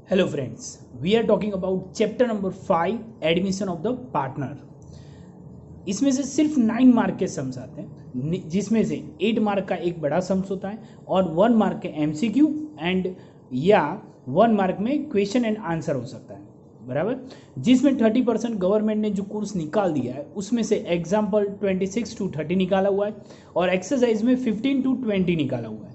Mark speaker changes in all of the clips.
Speaker 1: Hello friends, we are talking about chapter number 5 admission of the partner. इसमें से सिर्फ 9 mark के sums आते हैं, जिसमें से 8 मार्क का एक बड़ा सम्स होता है और 1 मार्क के एमसीक्यू एंड या 1 मार्क में क्वेश्चन एंड आंसर हो सकता है, बराबर। जिसमें 30% गवर्नमेंट ने जो कोर्स निकाल दिया है उसमें से एग्जाम्पल 26 to 30 निकाला हुआ है और एक्सरसाइज में 15 to 20 निकाला हुआ है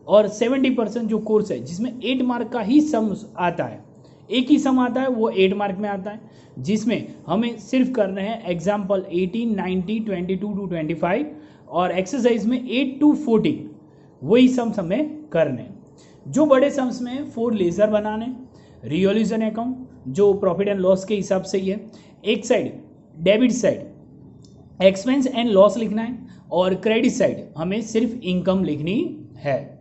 Speaker 1: और 70% जो कोर्स है जिसमें 8 मार्क का ही सम आता है, एक ही सम आता है, वो 8 मार्क में आता है, जिसमें हमें सिर्फ करने हैं एग्जाम्पल 18, 90, 22 to 25 और एक्सरसाइज में 8 to 14 वही सम्स हमें करने हैं। जो बड़े सम्स में 4 लेजर बनाने, रिवॉल्यूशन अकाउंट जो प्रॉफिट एंड लॉस के हिसाब से ही है, एक side debit side expense and loss लिखना है और क्रेडिट साइड हमें सिर्फ इनकम लिखनी है।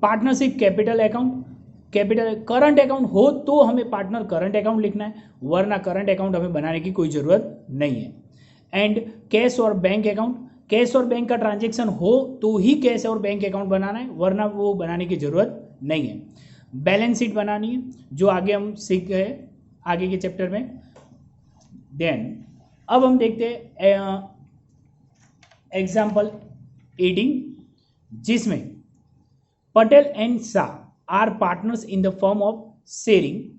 Speaker 1: Partnership capital account, capital current account हो तो हमें पार्टनर करंट अकाउंट लिखना है, वरना करंट अकाउंट हमें बनाने की कोई ज़रूरत नहीं है। एंड कैश और बैंक अकाउंट, कैश और बैंक का ट्रांजेक्शन हो तो ही कैश और बैंक अकाउंट बनाना है, वरना वो बनाने की ज़रूरत नहीं है। बैलेंस शीट बनानी है जो आगे हम सीख गए आगे के चैप्टर में। देन अब हम देखते हैं एग्जाम्पल 18, जिसमें Patel and Shah are partners in the firm of sharing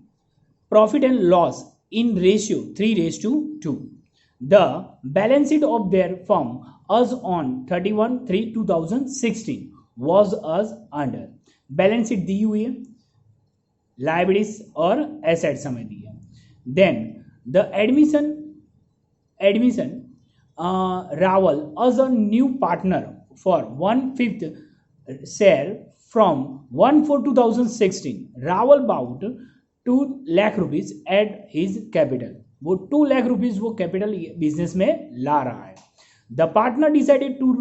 Speaker 1: profit and loss in ratio 3:2. The balance sheet of their firm as on 31/3/2016 was as under। Balance sheet दी हुई है, liabilities और assets हमें दी है। Then the admission Rawal as a new partner for 1/5 share from 1/4/2016, Rawal brought 2 lakh rupees at his capital. वो 2 lakh rupees वो capital business में ला रहा है। The partner decided to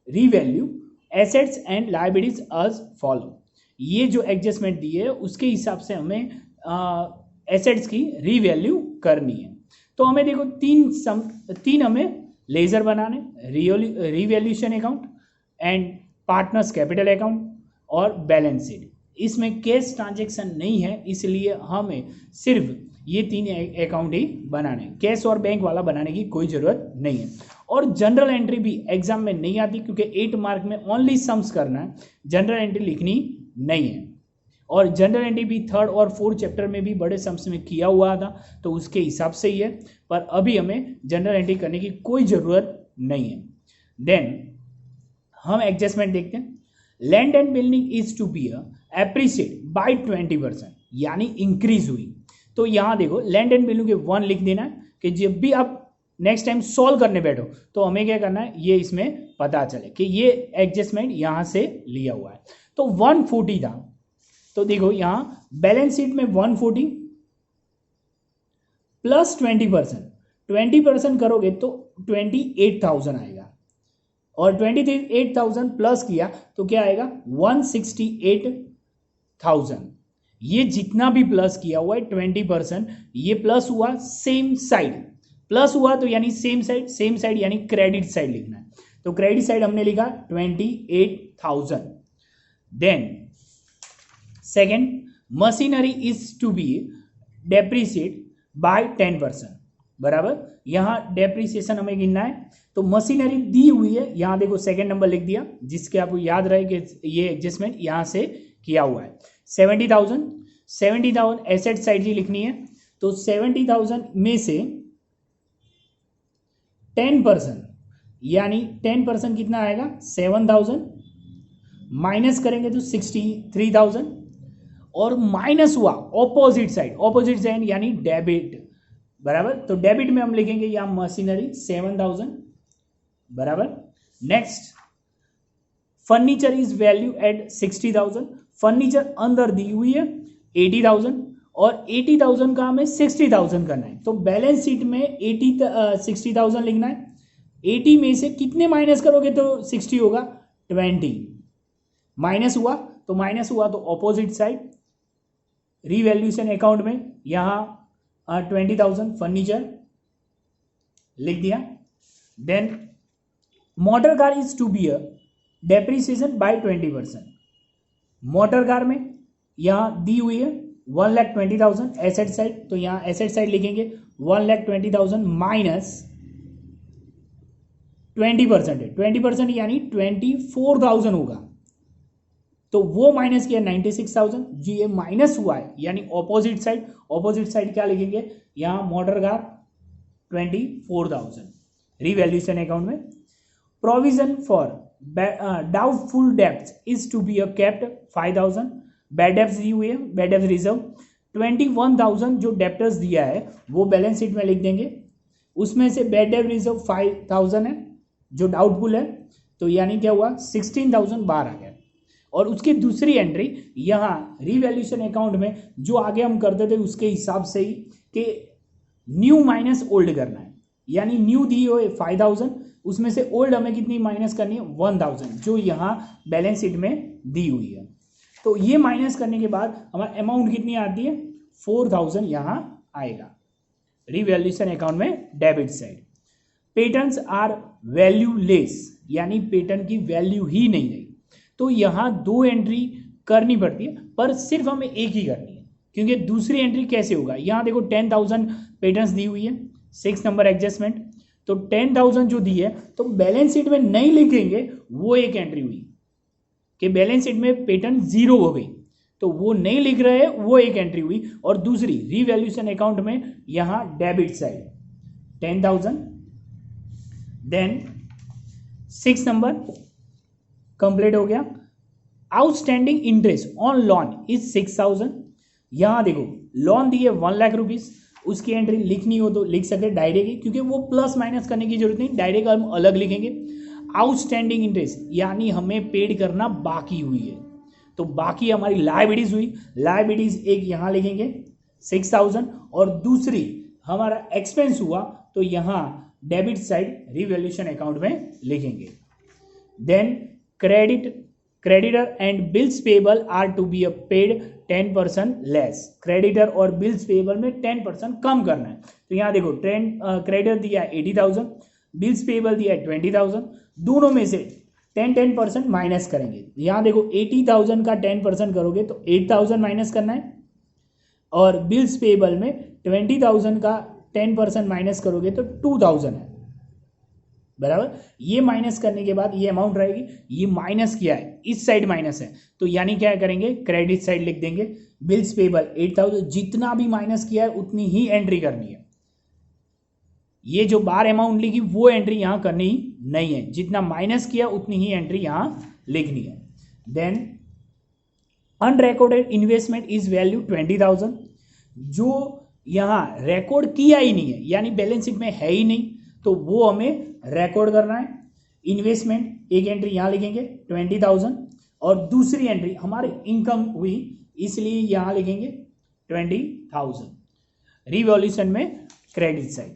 Speaker 1: revalue assets and liabilities as follow. ये जो एडजस्टमेंट दी है उसके हिसाब से हमें एसेट्स की रीवैल्यू करनी है। तो हमें देखो तीन हमें लेजर बनाने, revaluation account and partners capital account और बैलेंस शीट। इसमें कैश ट्रांजेक्शन नहीं है, इसलिए हमें सिर्फ ये 3 अकाउंट ही बनाने, कैश और बैंक वाला बनाने की कोई ज़रूरत नहीं है। और जनरल एंट्री भी एग्जाम में नहीं आती क्योंकि 8 मार्क में ओनली सम्स करना है, जनरल एंट्री लिखनी नहीं है। और जनरल एंट्री भी 3rd और 4th चैप्टर में भी बड़े सम्स में किया हुआ था, तो उसके हिसाब से ही है, पर अभी हमें जनरल एंट्री करने की कोई ज़रूरत नहीं है। देन हम एडजस्टमेंट देखते हैं। Land and building is to be appreciate by 20%, यानी इंक्रीज हुई। तो यहाँ देखो लैंड एंड बिल्डिंग के 1 लिख देना है कि जब भी आप नेक्स्ट टाइम सॉल्व करने बैठो तो हमें क्या करना है, ये इसमें पता चले कि ये एडजस्टमेंट यहाँ से लिया हुआ है। तो 140 था, तो देखो यहाँ बैलेंस शीट में 140 प्लस 20% करोगे तो 28,000 आएगा और 28,000 प्लस किया तो क्या आएगा 168,000। ये जितना भी प्लस किया हुआ है 20%, ये प्लस हुआ सेम साइड, प्लस हुआ तो यानी सेम साइड यानी क्रेडिट साइड लिखना है। तो क्रेडिट साइड हमने लिखा 28,000। Then second, machinery is to be depreciate by 10%, बराबर। यहाँ डेप्रिसिएशन हमें गिनना है, तो मशीनरी दी हुई है, यहाँ देखो सेकंड नंबर लिख दिया, जिसके आपको याद रहे कि ये एडजस्टमेंट यहाँ से किया हुआ है। 70,000 एसेट साइड ही लिखनी है, तो 70,000 में से 10% यानी 10% कितना आएगा 7,000, माइनस करेंगे तो 63,000 और माइनस हुआ ऑपोजिट साइड यानी डेबिट, बराबर। तो डेबिट में हम लिखेंगे यहाँ मशीनरी 7,000, बराबर। Next, furniture is value at 60,000, furniture अंदर दी हुई है 80,000 और 80,000 का हमें 60,000 करना है। तो बैलेंस शीट में 60,000 लिखना है। 80 में से कितने माइनस करोगे तो 60 होगा 20, माइनस हुआ तो ऑपोजिट साइड रिवैल्यूशन अकाउंट में यहाँ 20,000 फर्नीचर लिख दिया। Then motor car is to be depreciation by 20%, motor car में यहाँ दी हुई है 1,20,000 एसेट साइड, तो यहाँ एसेट साइड लिखेंगे 1,20,000 माइनस 20% है, 20% यानी 24,000 होगा, तो वो माइनस किया 96,000, जी ये माइनस हुआ है यानी ऑपोजिट साइड, ऑपोजिट साइड क्या लिखेंगे यहाँ मोटर कार 24,000 रिवैल्यूएशन अकाउंट में। Provision for doubtful debts is to be a kept 5,000, bad debts दी हुई है, बैड डेब्ट्स रिजर्व 21,000 जो डेप्टर्स दिया है वो बैलेंस शीट में लिख देंगे, उसमें से बैड डेब्ट रिजर्व 5,000 है जो डाउटफुल है, तो यानी क्या हुआ 16,000 बाहर आ गया। और उसकी दूसरी एंट्री यहाँ रिवैल्यूएशन अकाउंट में जो आगे हम करते थे उसके हिसाब से ही कि न्यू माइनस ओल्ड करना है, यानी न्यू दी हुई 5,000, उसमें से ओल्ड हमें कितनी माइनस करनी है 1,000 जो यहाँ बैलेंस शीट में दी हुई है। तो ये माइनस करने के बाद हमारा अमाउंट कितनी आती है 4,000 यहाँ आएगा रिवैल्यूएशन अकाउंट में debit side. Patents are valueless, यानी पेटेंट की वैल्यू ही नहीं रही, तो यहाँ दो एंट्री करनी पड़ती है पर सिर्फ हमें एक ही करनी है, क्योंकि दूसरी एंट्री कैसे होगा, यहाँ देखो 10,000 पेटेंट्स दी हुई है, 6 नंबर एडजस्टमेंट, तो 10,000 जो दी है तो बैलेंस शीट में नहीं लिखेंगे, वो एक एंट्री हुई कि बैलेंस शीट में पेटेंट 0 हो गई, तो वो नहीं लिख रहे हैं, वो एक एंट्री हुई। और दूसरी रिवैल्यूएशन अकाउंट में यहाँ debit side 10,000, then 6 number complete हो गया। Outstanding interest on loan is 6,000, यहां देखो लोन दिए 1 लाख रुपीज, उसकी एंट्री लिखनी हो तो लिख सकते डायरेक्ट ही, क्योंकि वो प्लस माइनस करने की जरूरत नहीं, डायरेक्ट हम अलग लिखेंगे। आउटस्टैंडिंग इंटरेस्ट यानी हमें पेड करना बाकी हुई है, तो बाकी हमारी लायबिलिटीज हुई, लायबिलिटीज एक यहां लिखेंगे 6,000, और दूसरी हमारा एक्सपेंस हुआ तो यहां डेबिट साइड रिवैल्यूएशन अकाउंट में लिखेंगे। Then creditor and bills payable are to be paid 10% less, creditor और bills payable में 10% कम करना है, तो यहाँ देखो creditor दिया है 80,000, bills payable दिया है 20,000, दोनों में से 10% माइनस करेंगे, यहाँ देखो 80,000 का 10% करोगे तो 8,000 माइनस करना है, और bills payable में 20,000 का 10% माइनस करोगे तो 2,000 है, बराबर। ये माइनस करने के बाद ये अमाउंट रहेगी, ये माइनस किया है इस साइड माइनस है, तो यानी क्या करेंगे क्रेडिट साइड लिख देंगे, बिल्स पेबल 8,000, जितना भी माइनस किया है उतनी ही एंट्री करनी है, ये जो बार अमाउंट लिखी वो एंट्री यहां करनी ही नहीं है, जितना माइनस किया उतनी ही एंट्री यहां लिखनी है। Then unrecorded investment is value 20,000, जो यहां रिकॉर्ड किया ही नहीं है यानी बैलेंस शीट में है ही नहीं, तो वो हमें रिकॉर्ड करना है। इन्वेस्टमेंट एक एंट्री यहां लिखेंगे 20,000, और दूसरी एंट्री हमारी इनकम हुई इसलिए यहां लिखेंगे 20,000 रिवॉल्यूशन में credit side.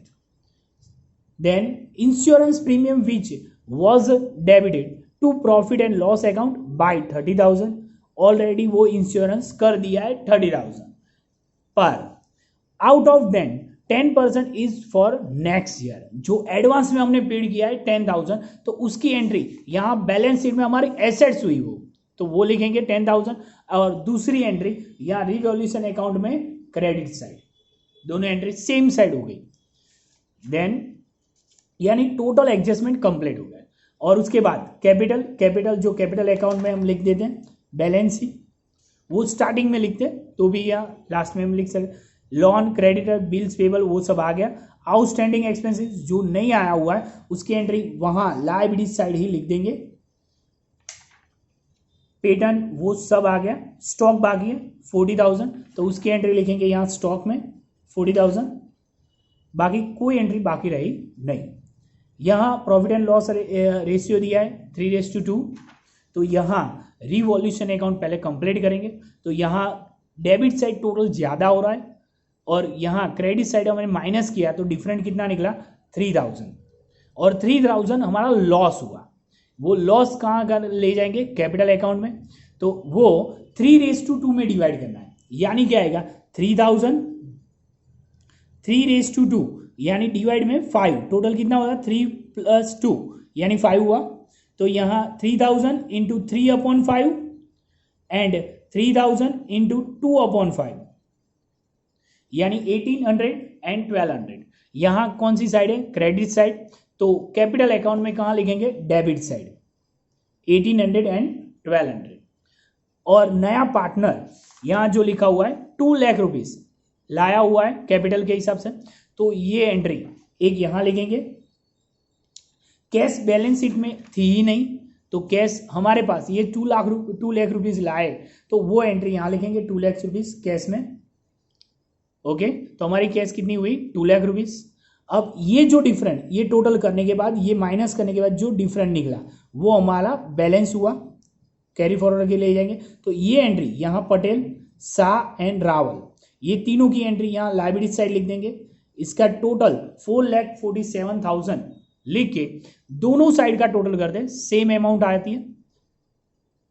Speaker 1: Then insurance premium which was debited to profit and loss account by 30,000, already वो इंश्योरेंस कर दिया है 30,000 पर out of then 10% is for next year, जो एडवांस में हमने पेड किया है 10,000, तो उसकी एंट्री यहां बैलेंस शीट में हमारी एसेट्स हुई वो, तो वो लिखेंगे 10,000, और दूसरी एंट्री यहां रिवॉल्यूशन अकाउंट में क्रेडिट साइड, दोनों एंट्री सेम साइड हो गई। देन यानी टोटल एडजस्टमेंट कंप्लीट हो गया, और उसके बाद कैपिटल जो कैपिटल अकाउंट में हम लिख देते हैं बैलेंस शीट, वो स्टार्टिंग में लिखते हैं तो भी यहाँ लास्ट में हम लिख सकते, लोन क्रेडिटर बिल्स पेबल वो सब आ गया। आउटस्टैंडिंग एक्सपेंसेस जो नहीं आया हुआ है उसकी एंट्री वहां लायबिलिटी साइड ही लिख देंगे। पेटेंट वो सब आ गया, स्टॉक बाकी है 40,000, तो उसकी एंट्री लिखेंगे यहाँ स्टॉक में 40,000, बाकी कोई एंट्री बाकी रही नहीं। यहाँ प्रॉफिट एंड लॉस रेशियो दिया है 3:2, तो यहाँ रिवॉल्यूशन अकाउंट पहले कंप्लीट करेंगे, तो यहाँ डेबिट साइड टोटल ज़्यादा हो रहा है और यहाँ क्रेडिट साइड हमने माइनस किया तो डिफरेंट कितना निकला 3,000, और 3,000 हमारा लॉस हुआ, वो लॉस कहाँ का ले जाएंगे कैपिटल अकाउंट में, तो वो 3:2 में डिवाइड करना है, यानी क्या आएगा 3,000 3:2 यानी डिवाइड में 5, टोटल कितना होगा 3 + 2 यानी 5 हुआ, तो यहाँ 3,000 × 3/5 एंड 3,000 × 2/5, यानी 1800 एंड 1200। यहाँ कौन सी साइड है, क्रेडिट साइड, तो कैपिटल अकाउंट में कहाँ लिखेंगे, डेबिट साइड, 1800 एंड 1200। और नया पार्टनर यहाँ जो लिखा हुआ है 2 लाख रुपीज लाया हुआ है कैपिटल के हिसाब से, तो ये एंट्री एक यहाँ लिखेंगे। कैश बैलेंस शीट में थी ही नहीं, तो कैश हमारे पास ये 2 लाख रुपीज लाए, तो वो एंट्री यहाँ लिखेंगे 2 लाख रुपीज कैश में। ओके, तो हमारी कैश कितनी हुई, 2 लाख रुपीज। अब ये जो डिफरेंट, ये टोटल करने के बाद, ये माइनस करने के बाद जो डिफरेंट निकला वो हमारा बैलेंस हुआ, कैरी फॉरवर्ड के ले जाएंगे। तो ये एंट्री यहाँ पटेल, शाह एंड रावल, ये तीनों की एंट्री यहाँ लायबिलिटी साइड लिख देंगे। इसका टोटल 4,47,000 लिख के दोनों साइड का टोटल कर दें, सेम अमाउंट आती है,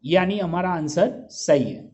Speaker 1: यानी हमारा आंसर सही है।